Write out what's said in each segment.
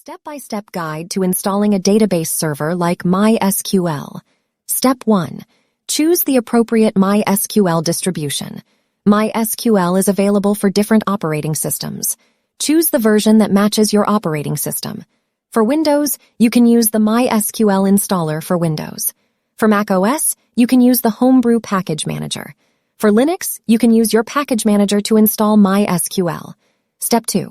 Step-by-step guide to installing a database server like MySQL. Step 1. Choose the appropriate MySQL distribution. MySQL is available for different operating systems. Choose the version that matches your operating system. For Windows, you can use the MySQL installer for Windows. For macOS, you can use the Homebrew Package Manager. For Linux, you can use your package manager to install MySQL. Step 2.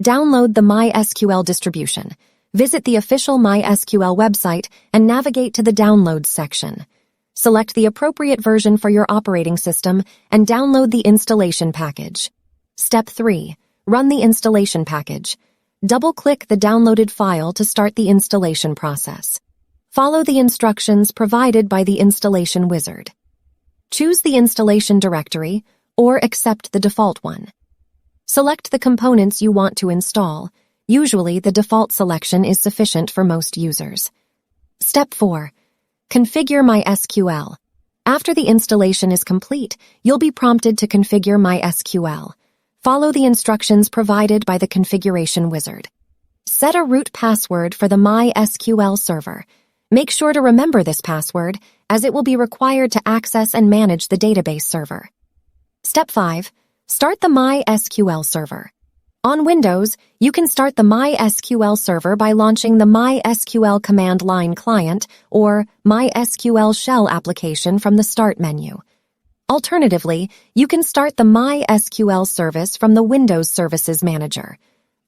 Download the MySQL distribution. Visit the official MySQL website and navigate to the Downloads section. Select the appropriate version for your operating system and download the installation package. Step 3. Run the installation package. Double-click the downloaded file to start the installation process. Follow the instructions provided by the installation wizard. Choose the installation directory or accept the default one. Select the components you want to install. Usually, the default selection is sufficient for most users. Step 4. Configure MySQL. After the installation is complete, you'll be prompted to configure MySQL. Follow the instructions provided by the configuration wizard. Set a root password for the MySQL server. Make sure to remember this password, as it will be required to access and manage the database server. Step 5. Start the MySQL server. On Windows, you can start the MySQL server by launching the MySQL command line client or MySQL shell application from the Start menu. Alternatively, you can start the MySQL service from the Windows Services Manager.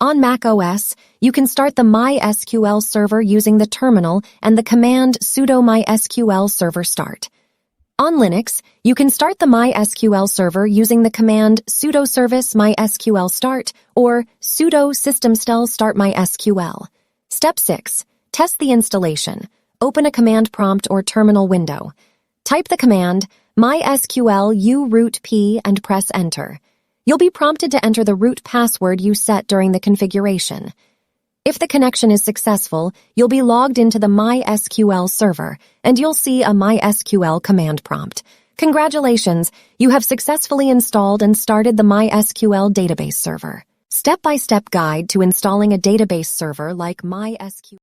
On macOS, you can start the MySQL server using the terminal and the command sudo MySQL server start. On Linux, you can start the MySQL server using the command sudo service MySQL start or sudo systemcell start MySQL. Step 6. Test the installation. Open a command prompt or terminal window. Type the command MySQL uroot p and press enter. You'll be prompted to enter the root password you set during the configuration. If the connection is successful, you'll be logged into the MySQL server, and you'll see a MySQL command prompt. Congratulations, you have successfully installed and started the MySQL database server. Step-by-step guide to installing a database server like MySQL.